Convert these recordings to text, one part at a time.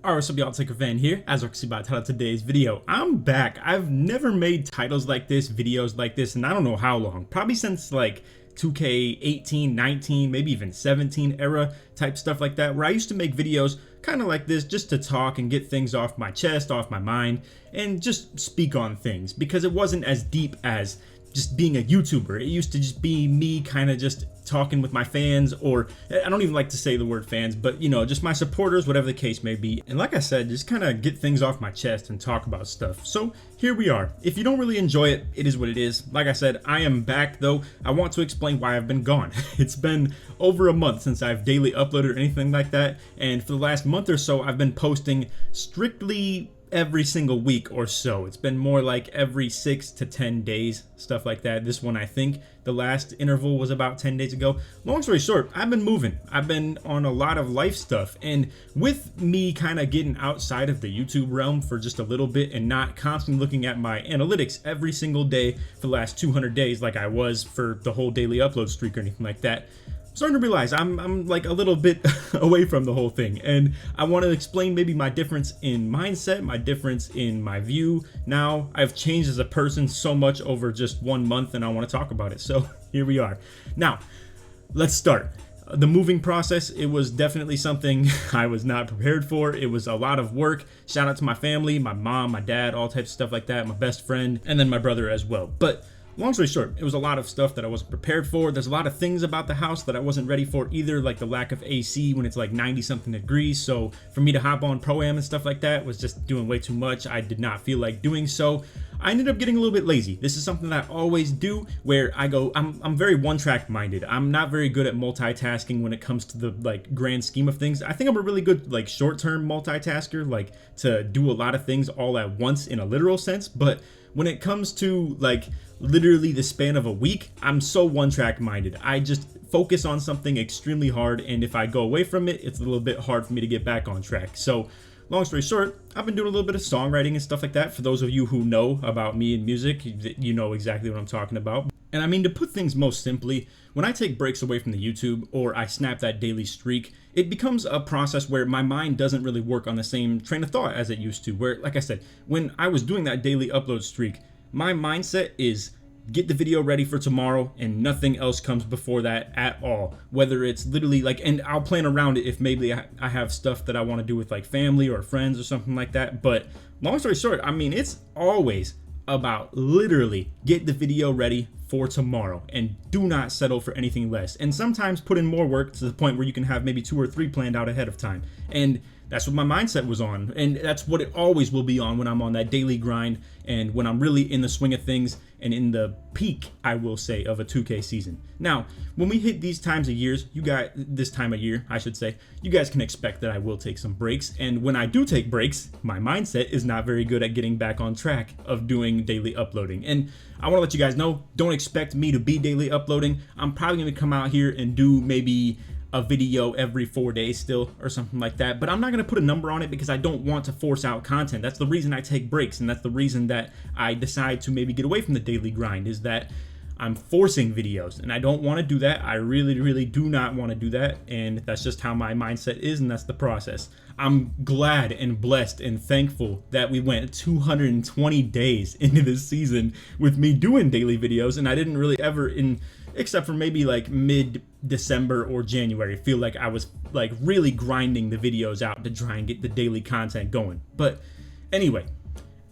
Alright, what's up y'all, it's LakerFan here. As you can see by the title of today's video, I'm back. I've never made titles like this, videos like this, and I don't know how long. Probably since like 2K18, 19, maybe even 17 era type stuff like that, where I used to make videos kind of like this just to talk and get things off my chest, off my mind, and just speak on things, because it wasn't as deep as just being a YouTuber. It used to just be me kind of just talking with my fans, or I don't even like to say the word fans, but you know, just my supporters, whatever the case may be. And like I said, just kind of get things off my chest and talk about stuff. So here we are. If you don't really enjoy it, it is what it is. Like I said, I am back though. I want to explain why I've been gone. It's been over a month since I've daily uploaded or anything like that, and for the last month or so I've been posting strictly every single week or so. It's been more like every 6 to 10 days, stuff like that. This one, I think the last interval was about 10 days ago. Long story short, I've been moving. I've been on a lot of life stuff, and with me kind of getting outside of the YouTube realm for just a little bit and not constantly looking at my analytics every single day for the last 200 days like I was for the whole daily upload streak or anything like that, starting to realize I'm like a little bit away from the whole thing, and I want to explain maybe my difference in mindset, my difference in my view. Now I've changed as a person so much over just 1 month, and I want to talk about it. So here we are. Now let's start. The moving process, it was definitely something I was not prepared for. It was a lot of work. Shout out to my family, my mom, my dad, all types of stuff like that, my best friend, and then my brother as well. But long story short, it was a lot of stuff that I wasn't prepared for. There's a lot of things about the house that I wasn't ready for either, like the lack of AC when it's like 90 something degrees. So for me to hop on Pro-Am and stuff like that was just doing way too much. I did not feel like doing so. I ended up getting a little bit lazy. This is something that I always do, where I go, I'm very one-track minded. I'm not very good at multitasking when it comes to the like grand scheme of things. I think I'm a really good like short-term multitasker, like to do a lot of things all at once in a literal sense. But when it comes to like literally the span of a week, I'm so one-track minded. I just focus on something extremely hard, and if I go away from it, it's a little bit hard for me to get back on track. So long story short, I've been doing a little bit of songwriting and stuff like that. For those of you who know about me and music, you know exactly what I'm talking about. And I mean, to put things most simply, when I take breaks away from the YouTube or I snap that daily streak, it becomes a process where my mind doesn't really work on the same train of thought as it used to. Where, like I said, when I was doing that daily upload streak, my mindset is get the video ready for tomorrow and nothing else comes before that at all. Whether it's literally like, and I'll plan around it if maybe I have stuff that I want to do with like family or friends or something like that. But long story short, I mean, it's always about literally get the video ready for tomorrow and do not settle for anything less, and sometimes put in more work to the point where you can have maybe 2 or 3 planned out ahead of time. And that's what my mindset was on, and that's what it always will be on when I'm on that daily grind and when I'm really in the swing of things and in the peak, I will say, of a 2K season. Now, when we hit these times of years, this time of year, I should say, you guys can expect that I will take some breaks. And when I do take breaks, my mindset is not very good at getting back on track of doing daily uploading. And I want to let you guys know, don't expect me to be daily uploading. I'm probably going to come out here and do maybe a video every 4 days still or something like that, but I'm not going to put a number on it because I don't want to force out content. That's the reason I take breaks, and that's the reason that I decide to maybe get away from the daily grind, is that I'm forcing videos, and I don't want to do that. I really do not want to do that, and that's just how my mindset is, and that's the process. I'm glad and blessed and thankful that we went 220 days into this season with me doing daily videos, and I didn't really ever, except for maybe like mid-December or January, feel like I was like really grinding the videos out to try and get the daily content going. But anyway,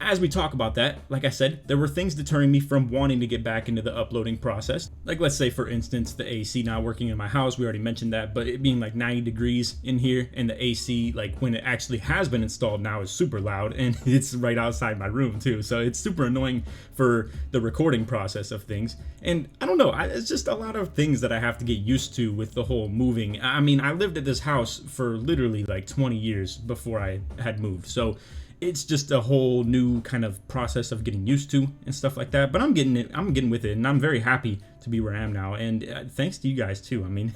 as we talk about that, like I said, there were things deterring me from wanting to get back into the uploading process. Like, let's say, for instance, the AC not working in my house. We already mentioned that, but it being like 90 degrees in here, and the AC, like when it actually has been installed now, is super loud, and it's right outside my room too. So it's super annoying for the recording process of things. And I don't know, it's just a lot of things that I have to get used to with the whole moving. I mean, I lived at this house for literally like 20 years before I had moved. So it's just a whole new kind of process of getting used to and stuff like that. But I'm getting with it, and I'm very happy to be where I am now. And thanks to you guys too. I mean,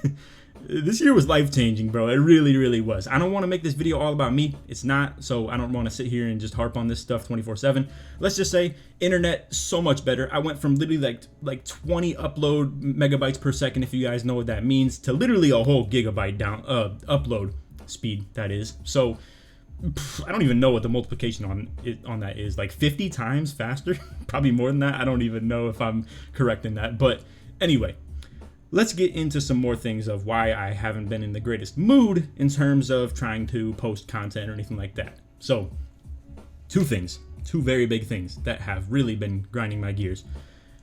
this year was life-changing, bro. It really was. I don't want to make this video all about me. It's not, so I don't want to sit here and just harp on this stuff 24/7. Let's just say internet so much better. I went from literally like 20 upload megabytes per second, if you guys know what that means, to literally a whole gigabyte down upload speed, that is. So I don't even know what the multiplication on that is, like 50 times faster. Probably more than that. I don't even know if I'm correct in that. But anyway, let's get into some more things of why I haven't been in the greatest mood in terms of trying to post content or anything like that. So, two very big things that have really been grinding my gears.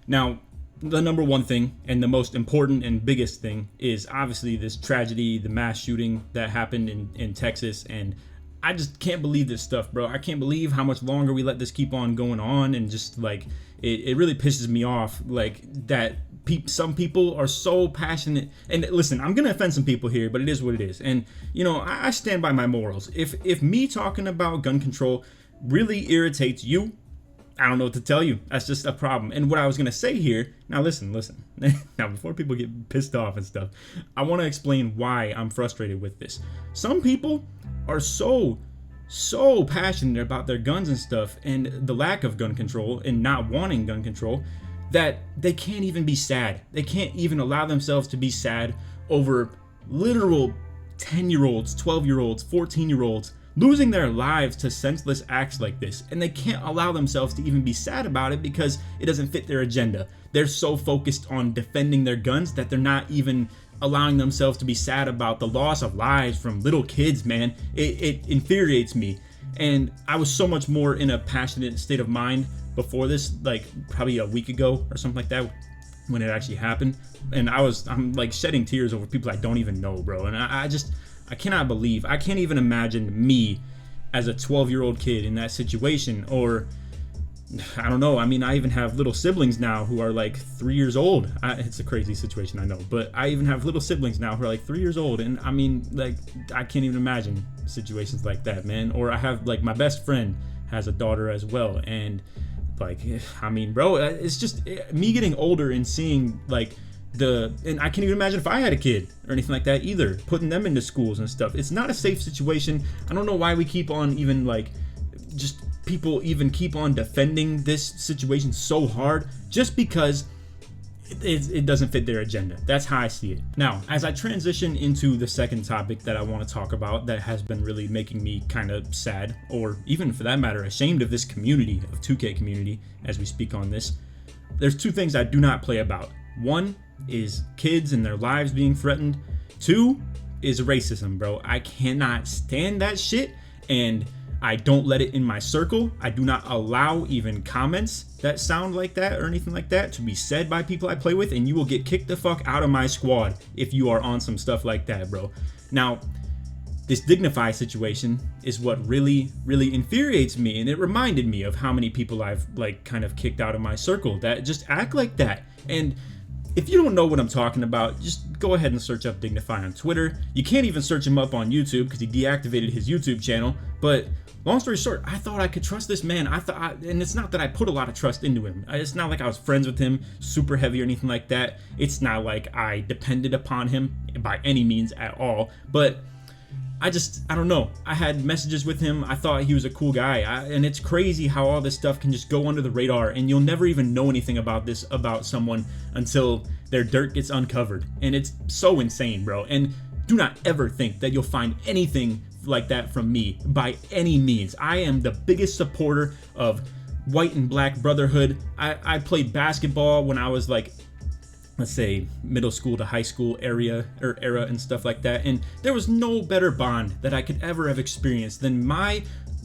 Now, the number one thing and the most important and biggest thing is obviously this tragedy, the mass shooting that happened in Texas. And I just can't believe this stuff, bro. I can't believe how much longer we let this keep on going on. And just like, it really pisses me off, like that some people are so passionate. And listen, I'm gonna offend some people here, but it is what it is. And you know, I stand by my morals. If me talking about gun control really irritates you, I don't know what to tell you. That's just a problem. And what I was gonna say here, now listen. Now before people get pissed off and stuff, I want to explain why I'm frustrated with this. Some people are so passionate about their guns and stuff and the lack of gun control and not wanting gun control that they can't even be sad. They can't even allow themselves to be sad over literal 10-year-olds, 12-year-olds, 14-year-olds losing their lives to senseless acts like this. And they can't allow themselves to even be sad about it because it doesn't fit their agenda. They're so focused on defending their guns that they're not even allowing themselves to be sad about the loss of lives from little kids, man. It infuriates me. And I was so much more in a passionate state of mind before this, like probably a week ago or something like that, when it actually happened. And I'm like shedding tears over people I don't even know, bro. And I cannot believe, I can't even imagine me as a 12-year-old kid in that situation. Or I don't know. I mean, I even have little siblings now who are like 3 years old. It's a crazy situation, I know, but I even have little siblings now who are like 3 years old. And I mean, like, I can't even imagine situations like that, man. Or I have like my best friend has a daughter as well. And like, I mean, bro, it's just me getting older and seeing like and I can't even imagine if I had a kid or anything like that either, putting them into schools and stuff. It's not a safe situation. I don't know why we keep on even like, just people even keep on defending this situation so hard just because it doesn't fit their agenda. That's how I see it. Now, as I transition into the second topic that I want to talk about that has been really making me kind of sad, or even for that matter, ashamed of this community, of 2K community, as we speak on this, there's two things I do not play about. One is kids and their lives being threatened. Two is racism, bro. I cannot stand that shit, and I don't let it in my circle. I do not allow even comments that sound like that or anything like that to be said by people I play with, and you will get kicked the fuck out of my squad if you are on some stuff like that, bro. Now, this Dignify situation is what really infuriates me, and it reminded me of how many people I've like kind of kicked out of my circle that just act like that. And if you don't know what I'm talking about, just go ahead and search up Dignify on Twitter. You can't even search him up on YouTube because he deactivated his YouTube channel. But long story short, I thought I could trust this man. And it's not that I put a lot of trust into him. It's not like I was friends with him super heavy or anything like that. It's not like I depended upon him by any means at all. But I don't know. I had messages with him. I thought he was a cool guy. And it's crazy how all this stuff can just go under the radar and you'll never even know anything about this about someone until their dirt gets uncovered. And it's so insane, bro. And do not ever think that you'll find anything like that from me by any means. I am the biggest supporter of white and black brotherhood. I played basketball when I was like, let's say middle school to high school era and stuff like that, and there was no better bond that I could ever have experienced than my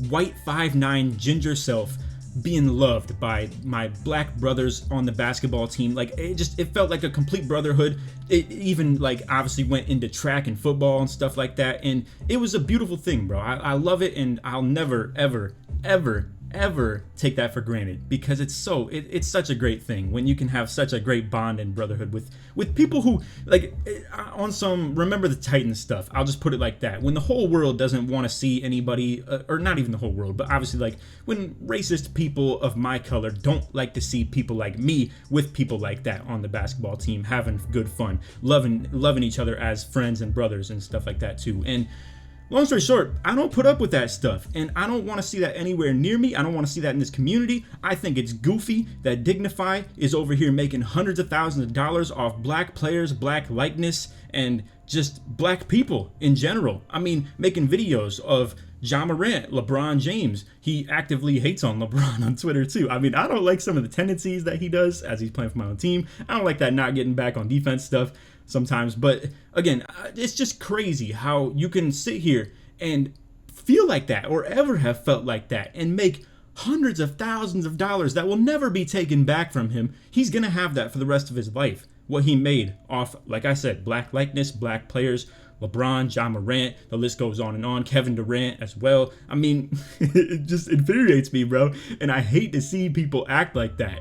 white 5'9" ginger self being loved by my black brothers on the basketball team. Like it felt like a complete brotherhood. It even like obviously went into track and football and stuff like that, and it was a beautiful thing, bro. I love it, and I'll never ever take that for granted, because it's such a great thing when you can have such a great bond and brotherhood with people who like on some Remember the Titans stuff. I'll just put it like that. When the whole world doesn't want to see anybody, or not even the whole world, but obviously like when racist people of my color don't like to see people like me with people like that on the basketball team having good fun, loving each other as friends and brothers and stuff like that too. And long story short, I don't put up with that stuff, and I don't want to see that anywhere near me. I don't want to see that in this community. I think it's goofy that Dignify is over here making hundreds of thousands of dollars off black players, black likeness, and just black people in general. I mean, making videos of Ja Morant, LeBron James, he actively hates on LeBron on Twitter too. I mean, I don't like some of the tendencies that he does as he's playing for my own team. I don't like that not getting back on defense stuff sometimes. But again, it's just crazy how you can sit here and feel like that or ever have felt like that and make hundreds of thousands of dollars that will never be taken back from him. He's going to have that for the rest of his life. What he made off, like I said, black likeness, black players, LeBron, Ja Morant, the list goes on and on, Kevin Durant as well. I mean, it just infuriates me, bro. And I hate to see people act like that.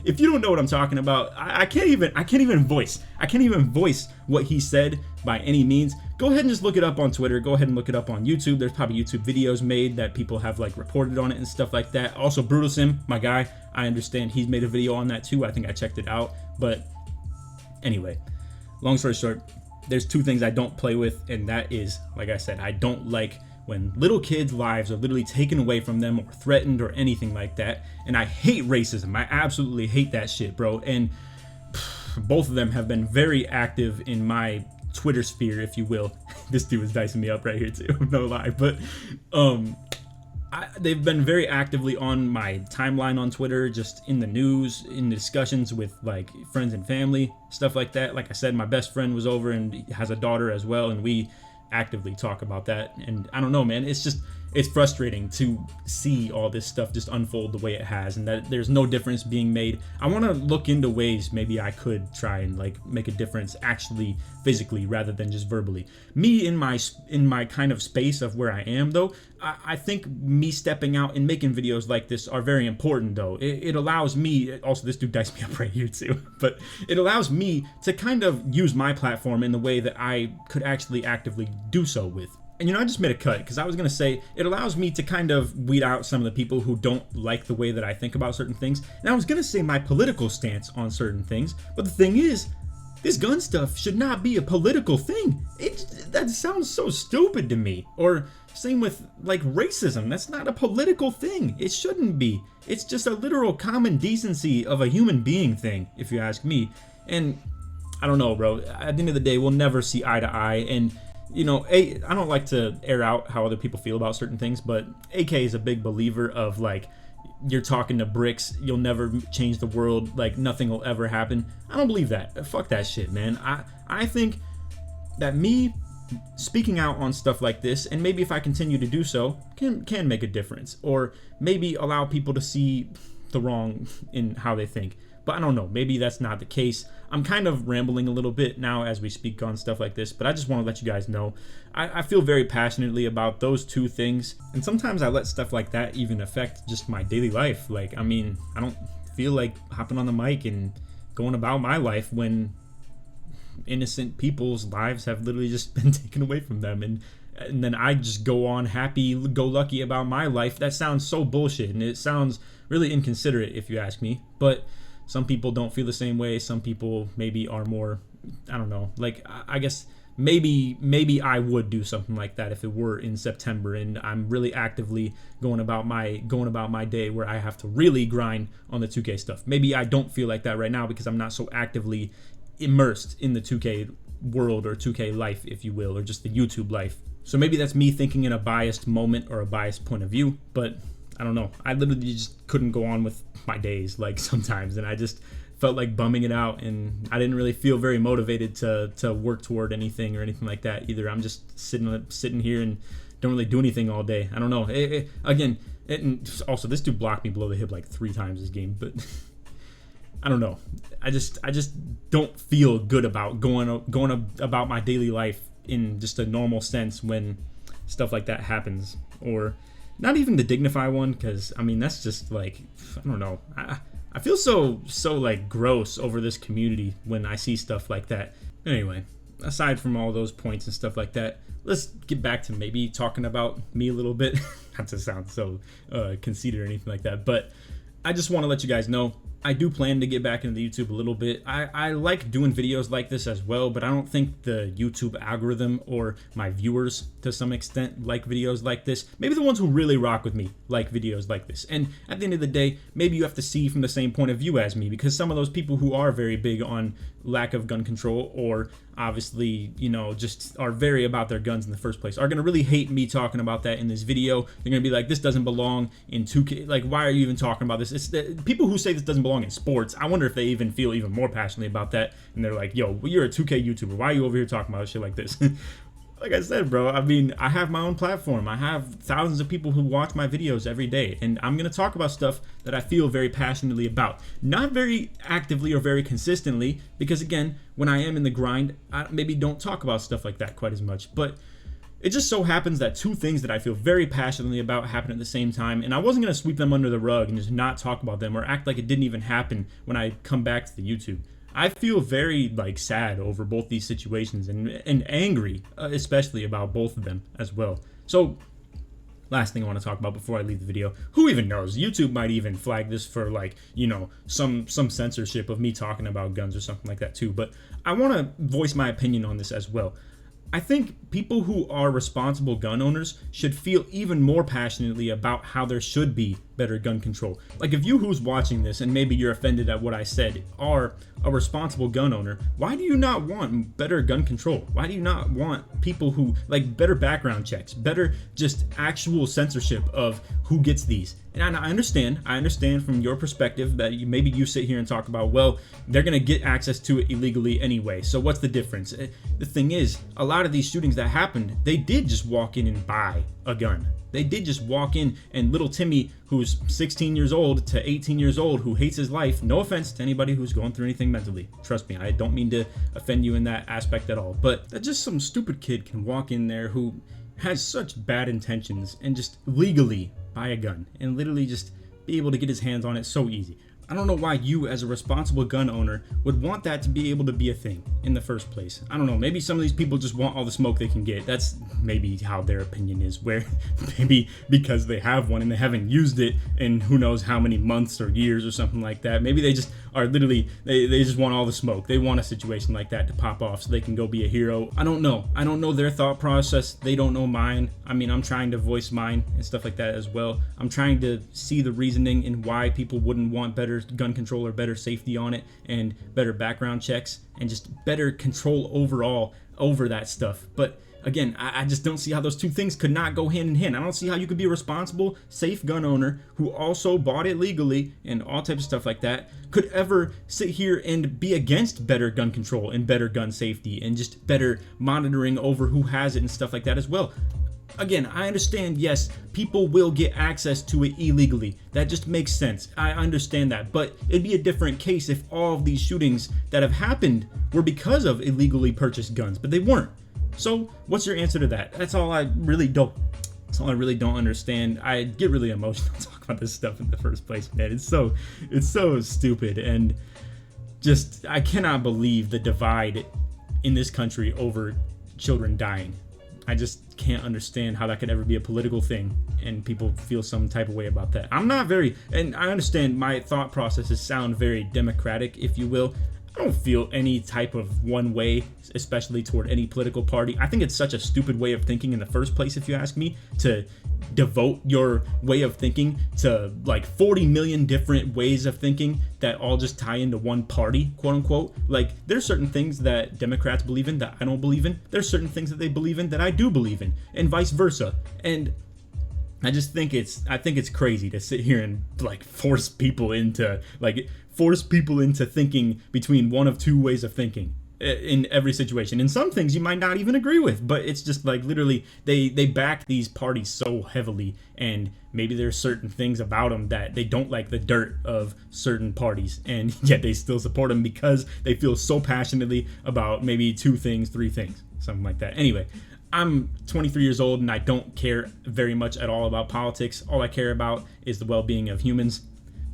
If you don't know what I'm talking about, I can't even voice what he said by any means. Go ahead and just look it up on Twitter. Go ahead and look it up on YouTube. There's probably YouTube videos made that people have like reported on it and stuff like that. Also, Brutal Sim, my guy, I understand he's made a video on that too. I think I checked it out. But anyway, long story short, there's two things I don't play with, and that is, like I said, I don't like when little kids' lives are literally taken away from them or threatened or anything like that. And I hate racism. I absolutely hate that shit, bro. And both of them have been very active in my Twitter sphere, if you will. This dude was dicing me up right here too, no lie. But they've been very actively on my timeline on Twitter, just in the news, in discussions with like friends and family, stuff like that. Like I said, my best friend was over and has a daughter as well, and we actively talk about that. And I don't know, man, it's frustrating to see all this stuff just unfold the way it has, and that there's no difference being made. I want to look into ways maybe I could try and like make a difference actually physically rather than just verbally. Me in my kind of space of where I am though, I think me stepping out and making videos like this are very important though. It allows me, also this dude diced me up right here too, but it allows me to kind of use my platform in the way that I could actually actively do so with. And I just made a cut because I was going to say it allows me to kind of weed out some of the people who don't like the way that I think about certain things. And I was going to say my political stance on certain things. But the thing is, this gun stuff should not be a political thing. That sounds so stupid to me. Or same with like racism. That's not a political thing. It shouldn't be. It's just a literal common decency of a human being thing, if you ask me. And I don't know, bro. At the end of the day, we'll never see eye to eye. And I don't like to air out how other people feel about certain things, but AK is a big believer of like, you're talking to bricks, you'll never change the world, like nothing will ever happen. I don't believe that. Fuck that shit, man. I think that me speaking out on stuff like this, and maybe if I continue to do so, can make a difference, or maybe allow people to see the wrong in how they think. But I don't know, maybe that's not the case. I'm kind of rambling a little bit now as we speak on stuff like this, but I just want to let you guys know I feel very passionately about those two things. And sometimes I let stuff like that even affect just my daily life. Like, I mean, I don't feel like hopping on the mic and going about my life when innocent people's lives have literally just been taken away from them. And then I just go on happy-go-lucky about my life. That sounds so bullshit, and it sounds really inconsiderate if you ask me. But some people don't feel the same way. Some people maybe are more, I don't know. Like, I guess maybe I would do something like that if it were in September and I'm really actively going about my day where I have to really grind on the 2K stuff. Maybe I don't feel like that right now because I'm not so actively immersed in the 2K world or 2K life, if you will, or just the YouTube life. So maybe that's me thinking in a biased moment or a biased point of view, but I don't know. I literally just couldn't go on with my days like sometimes, and I just felt like bumming it out, and I didn't really feel very motivated to work toward anything or anything like that either. I'm just sitting here and don't really do anything all day. I don't know. And also this dude blocked me below the hip like 3 times this game, but I don't know. I just don't feel good about going about my daily life in just a normal sense when stuff like that happens. Or not even the dignify one, because I mean that's just like, I don't know. I feel so like gross over this community when I see stuff like that. Anyway, aside from all those points and stuff like that, let's get back to maybe talking about me a little bit. Not to sound so conceited or anything like that, but I just want to let you guys know I do plan to get back into the YouTube a little bit. I like doing videos like this as well, but I don't think the YouTube algorithm or my viewers to some extent like videos like this. Maybe the ones who really rock with me like videos like this. And at the end of the day, maybe you have to see from the same point of view as me, because some of those people who are very big on lack of gun control, or obviously, you know, just are very about their guns in the first place, are going to really hate me talking about that in this video. They're going to be like, this doesn't belong in 2K. Like, why are you even talking about this? It's the people who say this doesn't belong in sports. I wonder if they even feel even more passionately about that. And they're like, yo, you're a 2K YouTuber. Why are you over here talking about shit like this? Like I said, bro, I mean, I have my own platform. I have thousands of people who watch my videos every day, and I'm going to talk about stuff that I feel very passionately about. Not very actively or very consistently, because again, when I am in the grind, I maybe don't talk about stuff like that quite as much. But it just so happens that two things that I feel very passionately about happen at the same time, and I wasn't going to sweep them under the rug and just not talk about them or act like it didn't even happen when I come back to the YouTube. I feel very sad over both these situations, and angry, especially about both of them as well. So last thing I want to talk about before I leave the video, who even knows? YouTube might even flag this for some censorship of me talking about guns or something like that too. But I want to voice my opinion on this as well. I think people who are responsible gun owners should feel even more passionately about how there should be better gun control. Like, if you who's watching this, and maybe you're offended at what I said, are a responsible gun owner, why do you not want better gun control? Why do you not want people who, like, better background checks, better just actual censorship of who gets these? And I understand from your perspective that maybe you sit here and talk about, well, they're gonna get access to it illegally anyway, so what's the difference? The thing is, a lot of these shootings that happened, they did just walk in and buy a gun. They did just walk in, and little Timmy, who's 16 years old to 18 years old, who hates his life, no offense to anybody who's going through anything mentally, trust me, I don't mean to offend you in that aspect at all, but that just some stupid kid can walk in there who has such bad intentions and just legally buy a gun and literally just be able to get his hands on it so easy. I don't know why you, as a responsible gun owner, would want that to be able to be a thing in the first place. I don't know, maybe some of these people just want all the smoke they can get. That's maybe how their opinion is, where maybe because they have one and they haven't used it in who knows how many months or years or something like that. Maybe they just are literally, they just want all the smoke. They want a situation like that to pop off so they can go be a hero. I don't know their thought process. They don't know mine. I mean, I'm trying to voice mine and stuff like that as well. I'm trying to see the reasoning and why people wouldn't want better gun control or better safety on it and better background checks and just better control overall over that stuff. But again, I just don't see how those two things could not go hand in hand. I don't see how you could be a responsible, safe gun owner who also bought it legally and all types of stuff like that could ever sit here and be against better gun control and better gun safety and just better monitoring over who has it and stuff like that as well. Again, I understand, yes, people will get access to it illegally. That just makes sense. I understand that. But it'd be a different case if all of these shootings that have happened were because of illegally purchased guns, but they weren't. So what's your answer to that? That's all I really don't understand. I get really emotional talking about this stuff in the first place, man. It's so stupid, and just, I cannot believe the divide in this country over children dying. I just can't understand how that could ever be a political thing and people feel some type of way about that. And I understand my thought processes sound very democratic, if you will. I don't feel any type of one way, especially toward any political party. I think it's such a stupid way of thinking in the first place, if you ask me, to devote your way of thinking to like 40 million different ways of thinking that all just tie into one party, quote unquote. Like, there's certain things that Democrats believe in that I don't believe in. There's certain things that they believe in that I do believe in, and vice versa. And I think it's crazy to sit here and like force people into thinking between one of two ways of thinking in every situation. And some things you might not even agree with, but it's just like literally they back these parties so heavily, and maybe there's certain things about them that they don't like the dirt of certain parties, and yet they still support them because they feel so passionately about maybe two things, three things, something like that. Anyway, I'm 23 years old and I don't care very much at all about politics. All I care about is the well-being of humans.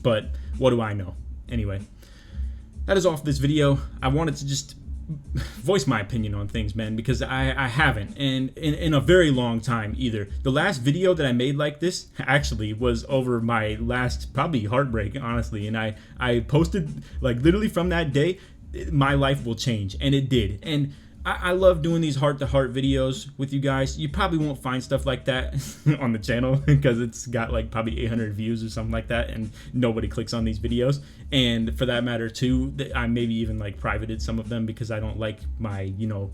But what do I know? Anyway, that is all for this video. I wanted to just voice my opinion on things, man, because I haven't, and in a very long time either. The last video that I made like this actually was over my last probably heartbreak, honestly, and I posted like literally from that day, my life will change, and it did. And I love doing these heart-to-heart videos with you guys. You probably won't find stuff like that on the channel because it's got like probably 800 views or something like that, and nobody clicks on these videos. And for that matter too, I maybe even like privated some of them because I don't like my, you know,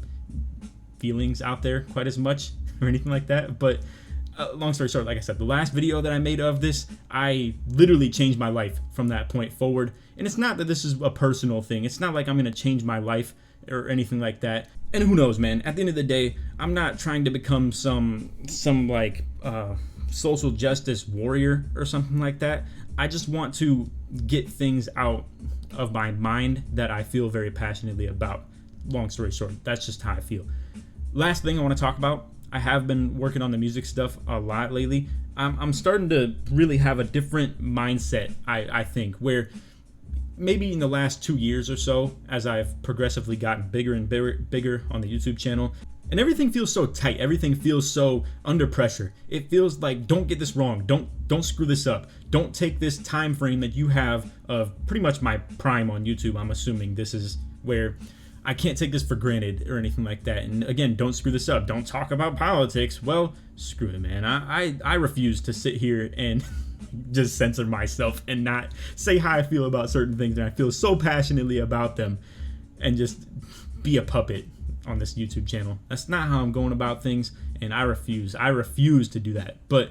feelings out there quite as much or anything like that. But long story short, like I said, the last video that I made of this, I literally changed my life from that point forward. And it's not that this is a personal thing. It's not like I'm gonna change my life or anything like that. And who knows, man, at the end of the day, I'm not trying to become some like social justice warrior or something like that. I just want to get things out of my mind that I feel very passionately about. Long story short, that's just how I feel. Last thing I want to talk about, I have been working on the music stuff a lot lately. I'm starting to really have a different mindset, I think, where maybe in the last 2 years or so, as I've progressively gotten bigger and bigger on the YouTube channel, and everything feels so tight, everything feels so under pressure. It feels like, don't get this wrong, don't screw this up, don't take this time frame that you have of pretty much my prime on YouTube. I'm assuming this is where I can't take this for granted or anything like that. And again, don't screw this up, don't talk about politics. Well, screw it, man. I refuse to sit here and just censor myself and not say how I feel about certain things, and I feel so passionately about them, and just be a puppet on this YouTube channel. That's not how I'm going about things, and I refuse to do that. But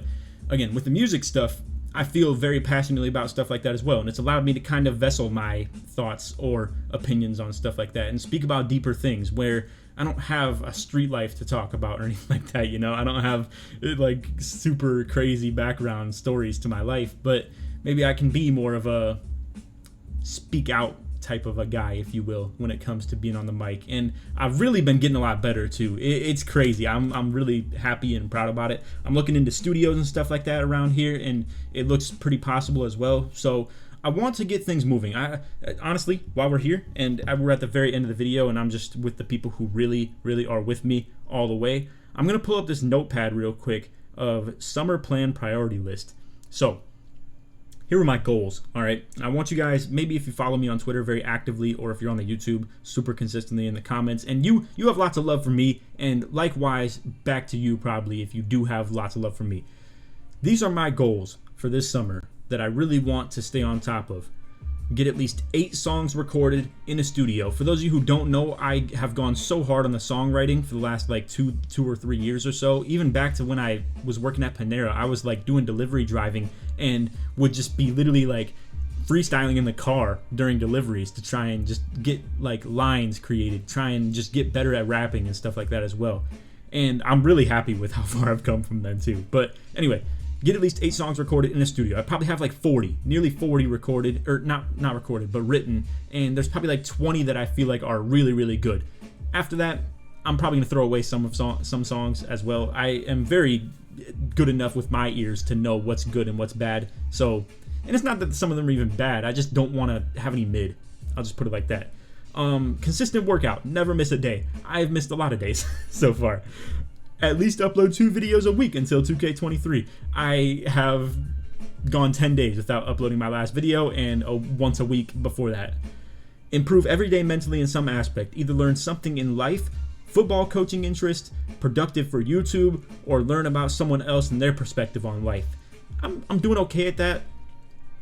again, with the music stuff, I feel very passionately about stuff like that as well, and it's allowed me to kind of vessel my thoughts or opinions on stuff like that and speak about deeper things where I don't have a street life to talk about or anything like that, you know? I don't have like super crazy background stories to my life, but maybe I can be more of a speak out type of a guy, if you will, when it comes to being on the mic. And I've really been getting a lot better too. It's crazy. I'm really happy and proud about it. I'm looking into studios and stuff like that around here, and it looks pretty possible as well. So I want to get things moving. I honestly, while we're here and we're at the very end of the video and I'm just with the people who really are with me all the way, I'm gonna pull up this notepad real quick of summer plan priority list. So here are my goals. All right, I want you guys, maybe if you follow me on Twitter very actively, or if you're on the YouTube super consistently in the comments, and you have lots of love for me, and likewise back to you probably if you do have lots of love for me. These are my goals for this summer that I really want to stay on top of. Get at least 8 songs recorded in a studio. For those of you who don't know, I have gone so hard on the songwriting for the last like two or 3 years or so. Even back to when I was working at Panera, I was like doing delivery driving and would just be literally like freestyling in the car during deliveries to try and just get like lines created, try and just get better at rapping and stuff like that as well. And I'm really happy with how far I've come from then too. But anyway, get at least 8 songs recorded in a studio. I probably have like 40, nearly 40 recorded, or not recorded, but written. And there's probably like 20 that I feel like are really good. After that, I'm probably gonna throw away some songs as well. I am very good enough with my ears to know what's good and what's bad. So, and it's not that some of them are even bad. I just don't want to have any mid. I'll just put it like that. Consistent workout, never miss a day. I've missed a lot of days so far. At least upload 2 videos a week until 2K23. I have gone 10 days without uploading my last video, and once a week before that. Improve every day mentally in some aspect. Either learn something in life, football coaching interest, productive for YouTube, or learn about someone else and their perspective on life. I'm doing okay at that.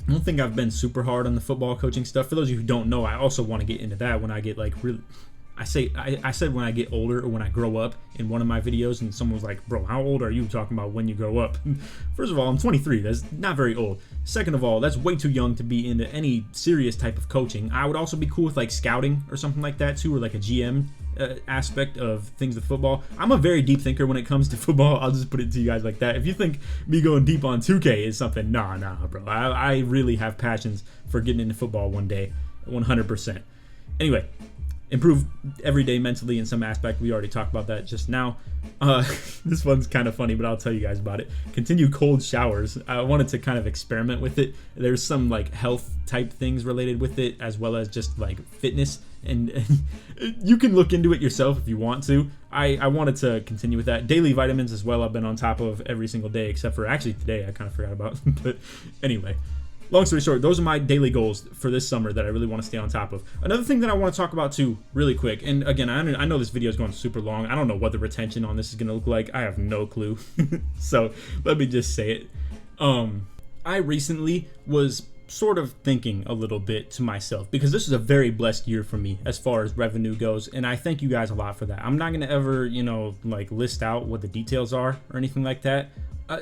I don't think I've been super hard on the football coaching stuff. For those of you who don't know, I also want to get into that when I get like really... I said when I get older or when I grow up in one of my videos, and someone was like, bro, how old are you talking about when you grow up? First of all, I'm 23. That's not very old. Second of all, that's way too young to be into any serious type of coaching. I would also be cool with like scouting or something like that too, or like a GM aspect of things with football. I'm a very deep thinker when it comes to football. I'll just put it to you guys like that. If you think me going deep on 2K is something, nah, bro. I really have passions for getting into football one day, 100%. Anyway, improve every day mentally in some aspect. We already talked about that just now. This one's kind of funny, but I'll tell you guys about it. Continue cold showers. I wanted to kind of experiment with it. There's some like health type things related with it, as well as just like fitness and you can look into it yourself if you want to. I wanted to continue with that. Daily vitamins as well, I've been on top of every single day, except for actually today I kind of forgot about. But anyway, long story short, those are my daily goals for this summer that I really want to stay on top of. Another thing that I want to talk about too, really quick, and again, I know this video is going super long. I don't know what the retention on this is going to look like. I have no clue. So let me just say it. I recently was sort of thinking a little bit to myself, because this is a very blessed year for me as far as revenue goes, and I thank you guys a lot for that. I'm not going to ever, like list out what the details are or anything like that.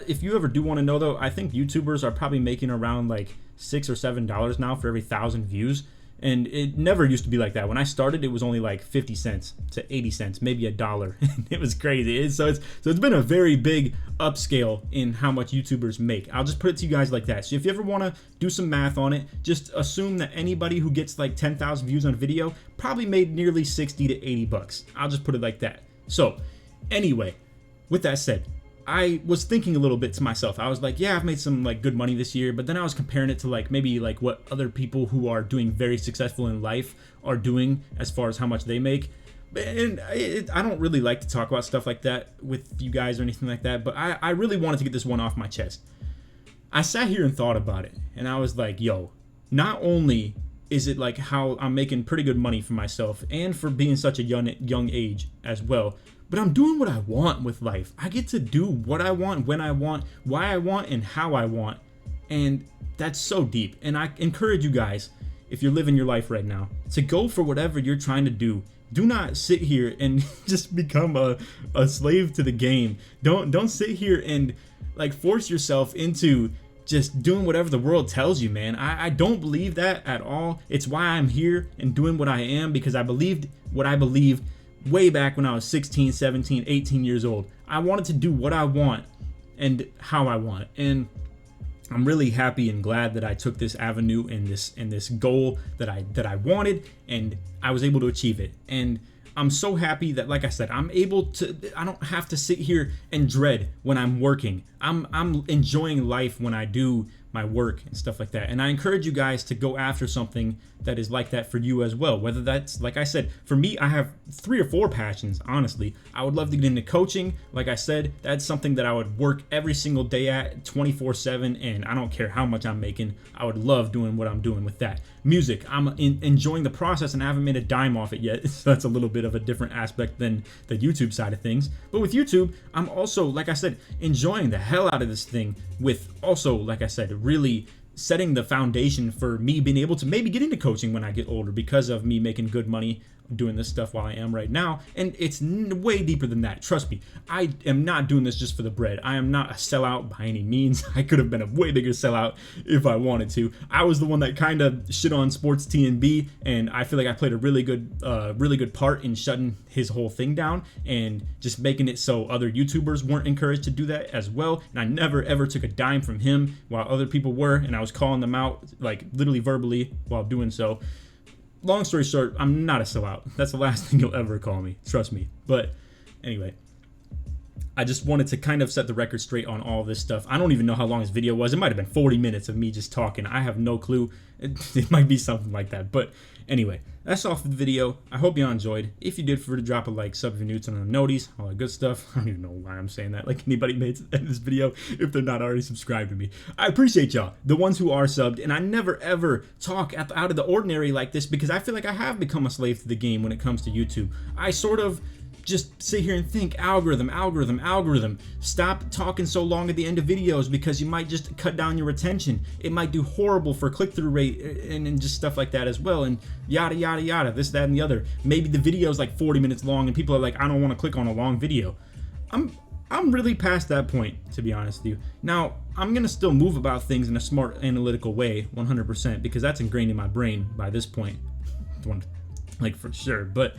If you ever do want to know though, I think YouTubers are probably making around like $6 or $7 now for every 1,000 views. And it never used to be like that. When I started, it was only like 50 cents to 80 cents, maybe $1. It was crazy. So it's been a very big upscale in how much YouTubers make. I'll just put it to you guys like that. So if you ever want to do some math on it, just assume that anybody who gets like 10,000 views on a video probably made nearly 60 to 80 bucks. I'll just put it like that. So anyway, with that said, I was thinking a little bit to myself. I was like, yeah, I've made some like good money this year, but then I was comparing it to like maybe like what other people who are doing very successful in life are doing as far as how much they make. And I don't really like to talk about stuff like that with you guys or anything like that, but I really wanted to get this one off my chest. I sat here and thought about it, and I was like, yo, not only is it like how I'm making pretty good money for myself and for being such a young age as well, but I'm doing what I want with life. I get to do what I want, when I want, why I want, and how I want. And that's so deep. And I encourage you guys, if you're living your life right now, to go for whatever you're trying to do. Do not sit here and just become a slave to the game. Don't sit here and like force yourself into just doing whatever the world tells you, man. I don't believe that at all. It's why I'm here and doing what I am, because I believed what I believed way back when I was 16, 17, 18 years old. I wanted to do what I want and how I want. And I'm really happy and glad that I took this avenue and this goal that I wanted, and I was able to achieve it. And I'm so happy that, like I said, I don't have to sit here and dread when I'm working. I'm enjoying life when I do my work and stuff like that. And I encourage you guys to go after something that is like that for you as well. Whether that's, like I said, for me, I have 3 or 4 passions, honestly. I would love to get into coaching. Like I said, that's something that I would work every single day at 24/7, and I don't care how much I'm making. I would love doing what I'm doing with that. Music, I'm enjoying the process, and I haven't made a dime off it yet. So that's a little bit of a different aspect than the YouTube side of things. But with YouTube, I'm also, like I said, enjoying the hell out of this thing, with also, like I said, really setting the foundation for me being able to maybe get into coaching when I get older, because of me making good money doing this stuff while I am right now. And it's way deeper than that. Trust me, I am not doing this just for the bread. I am not a sellout by any means. I could have been a way bigger sellout if I wanted to. I was the one that kind of shit on Sports TNB, and I feel like I played a really good part in shutting his whole thing down and just making it so other YouTubers weren't encouraged to do that as well. And I never ever took a dime from him while other people were, and I was calling them out like literally verbally while doing so. Long story short, I'm not a sellout. That's the last thing you'll ever call me. Trust me. But anyway, I just wanted to kind of set the record straight on all this stuff. I don't even know how long this video was. It might have been 40 minutes of me just talking. I have no clue. It might be something like that. But anyway, that's all for the video. I hope you all enjoyed. If you did, feel free to drop a like, sub if you're new, turn on the noties, all that good stuff. I don't even know why I'm saying that. Like anybody made it in this video if they're not already subscribed to me. I appreciate y'all, the ones who are subbed, and I never ever talk out of the ordinary like this, because I feel like I have become a slave to the game when it comes to YouTube. I sort of just sit here and think, algorithm. Stop talking so long at the end of videos, because you might just cut down your retention. It might do horrible for click-through rate and just stuff like that as well, and yada yada yada, this, that, and the other. Maybe the video is like 40 minutes long and people are like, I don't want to click on a long video. I'm really past that point, to be honest with you. Now, I'm gonna still move about things in a smart, analytical way, 100%, because that's ingrained in my brain by this point, like for sure. But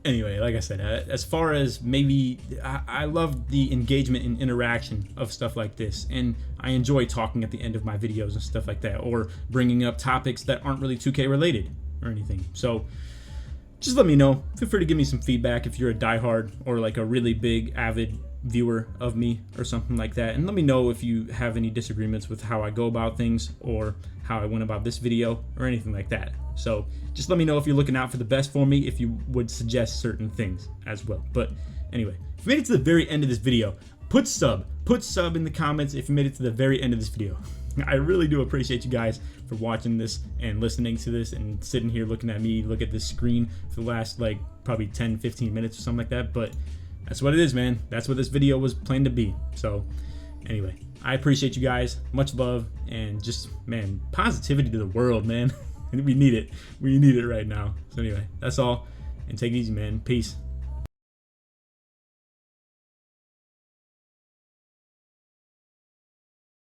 anyway, like I said, as far as maybe, I love the engagement and interaction of stuff like this, and I enjoy talking at the end of my videos and stuff like that, or bringing up topics that aren't really 2K related or anything. So just let me know. Feel free to give me some feedback if you're a diehard or like a really big, avid viewer of me or something like that, and let me know if you have any disagreements with how I go about things or how I went about this video or anything like that. So just let me know if you're looking out for the best for me, if you would suggest certain things as well. But anyway, if you made it to the very end of this video, put sub in the comments if you made it to the very end of this video. I really do appreciate you guys for watching this and listening to this and sitting here looking at me look at this screen for the last like probably 10-15 minutes or something like that. But that's what it is, man. That's what this video was planned to be. So anyway, I appreciate you guys. Much love, and just, man, positivity to the world, man. We need it. We need it right now. So anyway, that's all, and take it easy, man. Peace.